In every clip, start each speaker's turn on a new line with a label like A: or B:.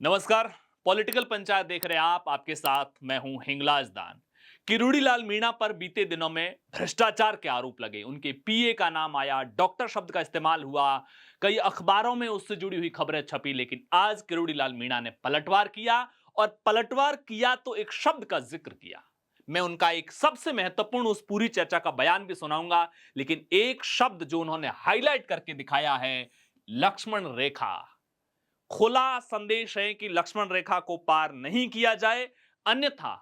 A: नमस्कार। पॉलिटिकल पंचायत देख रहे हैं आप। आपके साथ मैं हूं हिंगलाज दान। किरोड़ी लाल मीणा पर बीते दिनों में भ्रष्टाचार के आरोप लगे। उनके पीए का नाम आया, डॉक्टर शब्द का इस्तेमाल हुआ, कई अखबारों में उससे जुड़ी हुई खबरें छपी। लेकिन आज किरोड़ी लाल मीणा ने पलटवार किया, और पलटवार किया तो एक शब्द का जिक्र किया। मैं उनका एक सबसे महत्वपूर्ण उस पूरी चर्चा का बयान भी सुनाऊंगा, लेकिन एक शब्द जो उन्होंने हाईलाइट करके दिखाया है, लक्ष्मण रेखा। खुला संदेश है कि लक्ष्मण रेखा को पार नहीं किया जाए, अन्यथा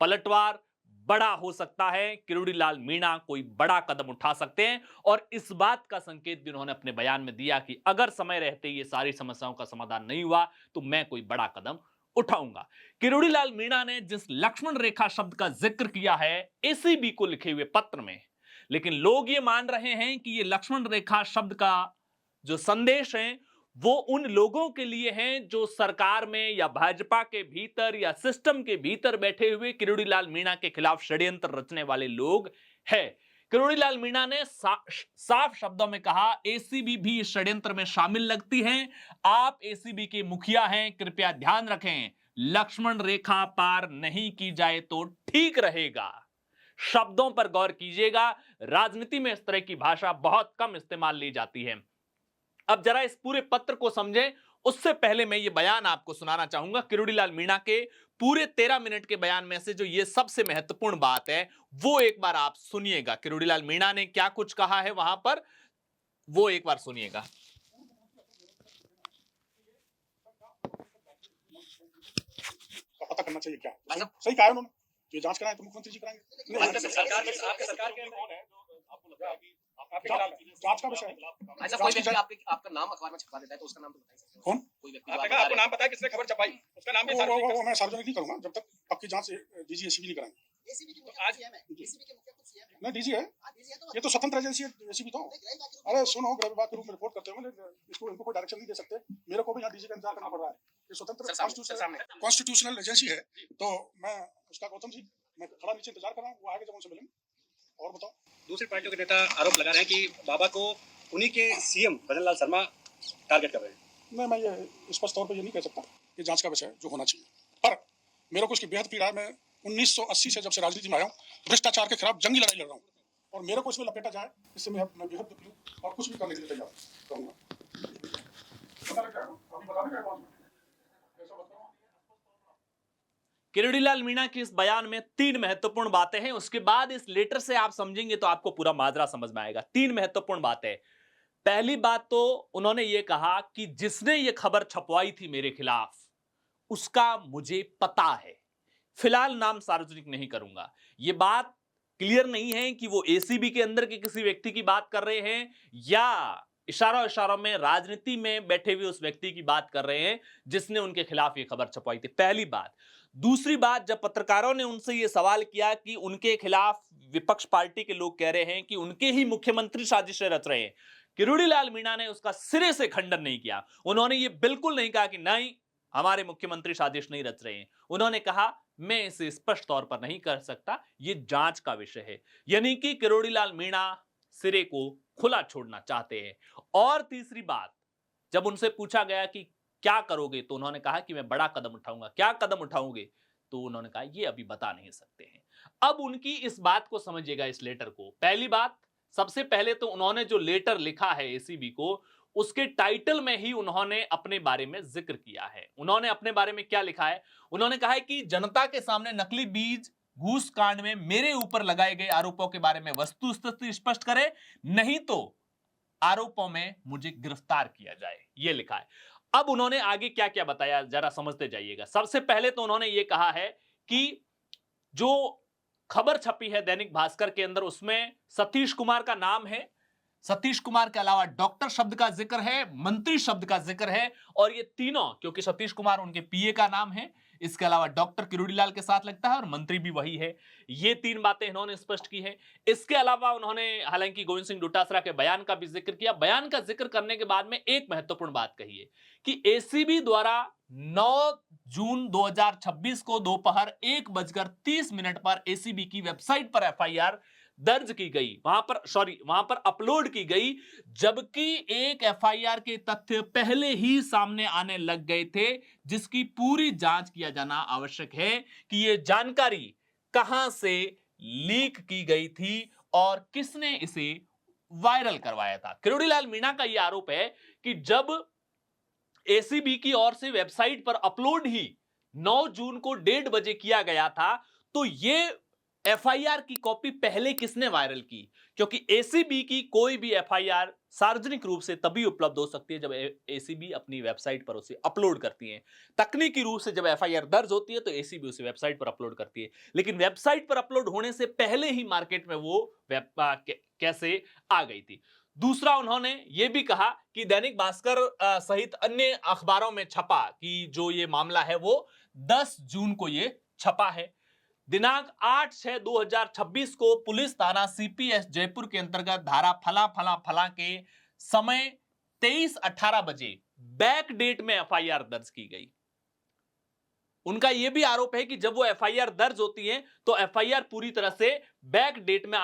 A: पलटवार बड़ा हो सकता है। किरोड़ी लाल मीणा कोई बड़ा कदम उठा सकते हैं, और इस बात का संकेत भी उन्होंने अपने बयान में दिया कि अगर समय रहते ये सारी समस्याओं का समाधान नहीं हुआ तो मैं कोई बड़ा कदम उठाऊंगा। किरोड़ी लाल मीणा ने जिस लक्ष्मण रेखा शब्द का जिक्र किया है एसीबी को लिखे हुए पत्र में, लेकिन लोग ये मान रहे हैं कि ये लक्ष्मण रेखा शब्द का जो संदेश है वो उन लोगों के लिए हैं जो सरकार में या भाजपा के भीतर या सिस्टम के भीतर बैठे हुए किरोड़ी लाल मीणा के खिलाफ षड्यंत्र रचने वाले लोग हैं। किरोड़ी लाल मीणा ने साफ शब्दों में कहा, एसीबी भी इस षड्यंत्र में शामिल लगती है। आप एसीबी के मुखिया हैं, कृपया ध्यान रखें, लक्ष्मण रेखा पार नहीं की जाए तो ठीक रहेगा। शब्दों पर गौर कीजिएगा। राजनीति में इस तरह की भाषा बहुत कम इस्तेमाल ली जाती है। अब जरा इस पूरे पत्र को समझें, उससे पहले मैं ये बयान आपको सुनाना चाहूंगा। किरोड़ी लाल मीणा के पूरे 13 मिनट के बयान में से जो ये सबसे महत्वपूर्ण बात है वो एक बार आप सुनिएगा। किरोड़ी लाल मीणा ने क्या कुछ कहा है वहां पर, वो एक बार सुनिएगा।
B: का पता करना चाहिए क्या सही कहा है उन्होंने। जो जांच कराएं तो मुख्यमंत्री जी कराएंगे।
C: सरकार के कौन है जो आपको लगता है कि आपके खिलाफ
B: जांच का विषय है।
C: ऐसा कोई व्यक्ति आपका नाम अखबार में छपा देता है तो उसका नाम तो बताइए।
B: कौन?
C: कोई व्यक्ति
D: आपने कहा आपको नाम पता है किसने खबर छपाई, उसका नाम भी सार्वजनिक
B: वो मैं सार्वजनिक नहीं करूंगा जब तक पक्की जांच डीजी एसीबी नहीं कराएंगे।
D: एसीबी की मुखिया सीएम है, एसीबी के मुखिया खुद सीएम है।
B: नहीं डीजी है, ये तो स्वतंत्र एजेंसी है एसीबी तो। अरे सुनो, गृह विभाग के रूप में रिपोर्ट करते हुए इसको इनको कोई डायरेक्शन नहीं दे सकते। मेरे को भी यहाँ डीजी का इंतजार करना पड़ रहा है। ये स्वतंत्र कॉन्स्टिट्यूशनल एजेंसी है, तो मैं उसका गौतम जी मैं खड़ा नीचे इंतजार कर रहा हूँ, वो आगे जब उनसे मिलेंगे। और बताओ।
D: दूसरी पार्टियों के नेता आरोप लगा रहे हैं कि बाबा को उन्हीं के सीएम भजन लाल शर्मा टारगेट कर रहे हैं।
B: नहीं, मैं ये स्पष्ट तौर पर ये नहीं कह सकता कि जांच का विषय जो होना चाहिए, पर मेरे को इसकी बेहद पीड़ा है। मैं 1980 से जब से राजनीति में आया हूँ, भ्रष्टाचार के खिलाफ जंगी लड़ाई लड़ रहा हूँ, और मेरे को इसमें लपेटा जाए इससे मैं बेहद दुखी हूँ और कुछ भी करने के लिए तैयार रहूंगा। पता लग जाएगा, अभी बता देंगे एडवांस में। ऐसा मत करो।
A: किरोड़ी लाल मीणा के इस बयान में 3 महत्वपूर्ण बातें हैं। उसके बाद इस लेटर से आप समझेंगे तो आपको पूरा माजरा समझ में आएगा। 3 महत्वपूर्ण बातें। पहली बात तो उन्होंने ये कहा कि जिसने ये खबर छपवाई थी मेरे खिलाफ उसका मुझे पता है। फिलहाल नाम सार्वजनिक नहीं करूंगा। यह बात क्लियर नहीं है कि वो एसीबी के अंदर के किसी व्यक्ति की बात कर रहे हैं या इशारों इशारों में राजनीति में बैठे हुए उस व्यक्ति की बात कर रहे हैं जिसने उनके खिलाफ ये खबर छपवाई थी। पहली बात। दूसरी बात, जब पत्रकारों ने उनसे ये सवाल किया कि उनके खिलाफ विपक्ष पार्टी के लोग कह रहे हैं कि उनके ही मुख्यमंत्री साजिशें रच रहे हैं, किरोड़ी लाल मीणा ने उसका सिरे से खंडन नहीं किया। उन्होंने ये बिल्कुल नहीं कहा कि नहीं, हमारे मुख्यमंत्री साजिश नहीं रच रहे हैं। उन्होंने कहा मैं इसे स्पष्ट तौर पर नहीं कर सकता, ये जांच का विषय है। यानी कि किरोड़ी लाल मीणा सिरे को खुला छोड़ना चाहते हैं। और तीसरी बात, जब उनसे पूछा गया कि क्या करोगे तो उन्होंने कहा कि मैं बड़ा कदम उठाऊंगा। क्या कदम उठाओगे? तो उन्होंने कहा ये अभी बता नहीं सकते हैं। अब उनकी इस बात को समझिएगा, इस लेटर को। पहली बात, सबसे पहले तो उन्होंने जो लेटर लिखा है एसीबी को, उसके टाइटल में ही उन्होंने अपने बारे में जिक्र किया है। उन्होंने अपने बारे में क्या लिखा है? उन्होंने कहा है कि जनता के सामने नकली बीज घूस कांड में मेरे ऊपर लगाए गए आरोपों के बारे में वस्तुस्थिति स्पष्ट करे, नहीं तो आरोपों में मुझे गिरफ्तार किया जाए, यह लिखा है। अब उन्होंने आगे क्या क्या बताया जरा समझते जाइएगा। सबसे पहले तो उन्होंने यह कहा है कि जो खबर छपी है दैनिक भास्कर के अंदर उसमें सतीश कुमार का नाम है। सतीश कुमार के अलावा डॉक्टर शब्द का जिक्र है, मंत्री शब्द का जिक्र है, और ये तीनों, क्योंकि सतीश कुमार उनके पीए का नाम है, इसके अलावा डॉक्टर किरोड़ी लाल के साथ लगता है और मंत्री भी वही है। ये 3 बातें इन्होंने स्पष्ट की है। इसके अलावा उन्होंने हालांकि गोविंद सिंह डोटासरा के बयान का भी जिक्र किया। बयान का जिक्र करने के बाद में एक महत्वपूर्ण बात कही है कि एसीबी द्वारा 9 जून 2026 को दोपहर 1:30 पर एसीबी की वेबसाइट पर एफआईआर दर्ज की गई, वहां पर अपलोड की गई, जबकि एक एफआईआर के तथ्य पहले ही सामने आने लग गए थे, जिसकी पूरी जांच किया जाना आवश्यक है कि यह जानकारी कहां से लीक की गई थी और किसने इसे वायरल करवाया था। किरोड़ीलाल मीणा का यह आरोप है कि जब एसीबी की ओर से वेबसाइट पर अपलोड ही 9 जून को 1:30 बजे किया गया था, तो यह एफआईआर की कॉपी पहले किसने वायरल की? क्योंकि एसीबी की कोई भी एफआईआर सार्वजनिक रूप से तभी उपलब्ध हो सकती है जब एसीबी अपनी वेबसाइट पर उसे अपलोड करती है। तकनीकी रूप से जब एफआईआर दर्ज होती है तो एसीबी उसे वेबसाइट पर अपलोड करती है, लेकिन वेबसाइट पर अपलोड होने से पहले ही मार्केट में वो कैसे आ गई थी। दूसरा, उन्होंने यह भी कहा कि दैनिक भास्कर सहित अन्य अखबारों में छपा कि जो ये मामला है वो 10 जून को ये छपा है। दिनांक 8/6/2026 को पुलिस थाना सीपीएस जयपुर के अंतर्गत धारा फला फला फला के समय 23:18 बजे बैक डेट में एफआईआर दर्ज की गई। उनका यह भी आरोप है कि जब वो एफआईआर दर्ज होती है तो एफआईआर पूरी तरह से बैक डेट में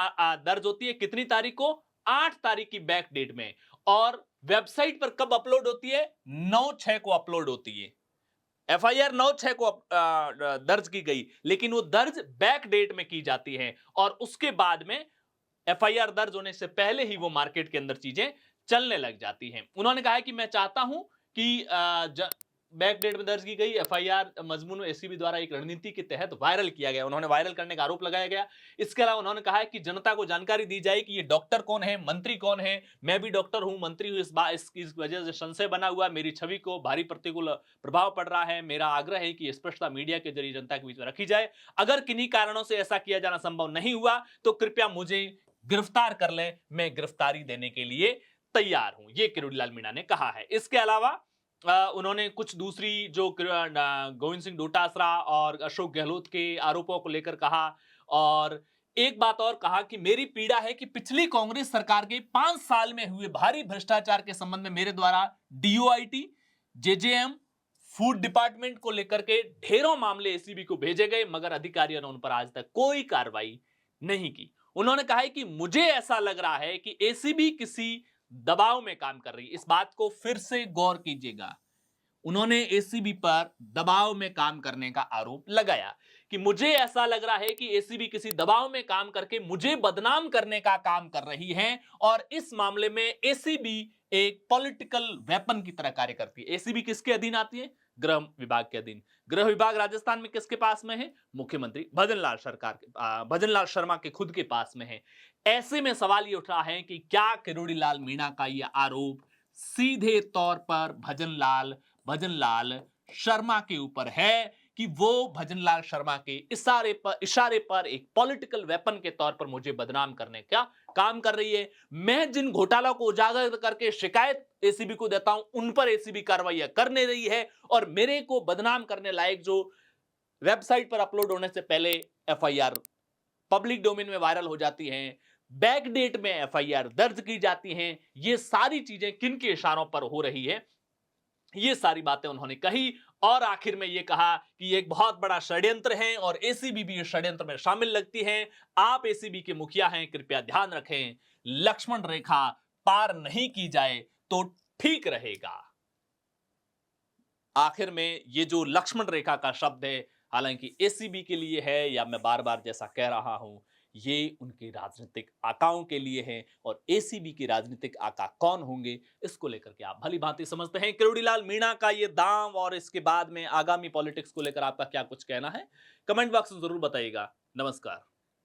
A: दर्ज होती है। कितनी तारीख को? 8 तारीख की बैक डेट में। और वेबसाइट पर कब अपलोड होती है? 9/6 को अपलोड होती है। एफआईआर 9/6 को दर्ज की गई, लेकिन वो दर्ज बैक डेट में की जाती है और उसके बाद में एफआईआर दर्ज होने से पहले ही वो मार्केट के अंदर चीजें चलने लग जाती हैं। उन्होंने कहा है कि मैं चाहता हूं कि बैक डेट में दर्ज की गई एफआईआर मजमून एसीबी द्वारा एक रणनीति के तहत वायरल किया गया। उन्होंने वायरल करने का आरोप लगाया गया। इसके अलावा उन्होंने कहा है कि जनता को जानकारी दी जाए कि ये डॉक्टर कौन है, मंत्री कौन है। मैं भी डॉक्टर हूं, मंत्री हूं, इस वजह से संशय बना हुआ, मेरी छवि को भारी प्रतिकूल प्रभाव पड़ रहा है। मेरा आग्रह है कि स्पष्टता मीडिया के जरिए जनता के बीच में रखी जाए। अगर किन्हीं कारणों से ऐसा किया जाना संभव नहीं हुआ तो कृपया मुझे गिरफ्तार कर लें, मैं गिरफ्तारी देने के लिए तैयार हूं, ये किरोड़ीलाल मीणा ने कहा है। इसके अलावा उन्होंने कुछ दूसरी जो गोविंद सिंह डोटासरा और अशोक गहलोत के आरोपों को लेकर कहा, और एक बात और कहा कि मेरी पीड़ा है कि पिछली कांग्रेस सरकार के 5 साल में हुए भारी भ्रष्टाचार के संबंध में मेरे द्वारा डीओआईटी, जेजेएम, फूड डिपार्टमेंट को लेकर के ढेरों मामले एसीबी को भेजे गए, मगर अधिकारियों ने उन पर आज तक कोई कार्रवाई नहीं की। उन्होंने कहा है कि मुझे ऐसा लग रहा है कि एसीबी किसी दबाव में काम कर रही है। इस बात को फिर से गौर कीजिएगा। उन्होंने एसीबी पर दबाव में काम करने का आरोप लगाया कि मुझे ऐसा लग रहा है कि एसीबी किसी दबाव में काम करके मुझे बदनाम करने का काम कर रही है और इस मामले में एसीबी एक पॉलिटिकल वेपन की तरह कार्य करती है। एसीबी किसके अधीन आती है? गृह विभाग के अधीन। गृह विभाग राजस्थान में किसके पास में है? मुख्यमंत्री भजनलाल शर्मा के खुद के पास में है। ऐसे में सवाल ये उठ रहा है कि क्या किरोड़ीलाल मीणा का यह आरोप सीधे तौर पर भजनलाल शर्मा के ऊपर है कि वो भजनलाल शर्मा के इशारे पर एक पॉलिटिकल वेपन के तौर पर मुझे बदनाम करने का काम कर रही है। मैं जिन घोटालों को उजागर करके शिकायत एसीबी को देता हूं, उन पर एसीबी कार्रवाई कर नहीं रही है और मेरे को बदनाम करने लायक जो वेबसाइट पर अपलोड होने से पहले एफआईआर पब्लिक डोमेन में वायरल हो जाती हैं, बैक डेट में एफआईआर दर्ज की जाती हैं, ये सारी चीजें किन के इशारों पर हो रही है, ये सारी बातें उन्होंने कही। और आखिर में ये कहा कि ये एक बहुत बड़ा षड्यंत्र है और एसीबी भी इस षड्यंत्र में शामिल लगती है। आप एसीबी के मुखिया हैं, कृपया ध्यान रखें, लक्ष्मण रेखा पार नहीं की जाए तो ठीक रहेगा। आखिर में ये जो लक्ष्मण रेखा का शब्द है, हालांकि एसीबी के लिए है या मैं बार बार जैसा कह रहा हूं, ये उनके राजनीतिक आकाओं के लिए है और एसीबी के राजनीतिक आका कौन होंगे इसको लेकर के आप भली भांति समझते हैं। किरोड़ीलाल मीणा का ये दांव और इसके बाद में आगामी पॉलिटिक्स को लेकर आपका क्या कुछ कहना है, कमेंट बॉक्स में जरूर बताइएगा। नमस्कार।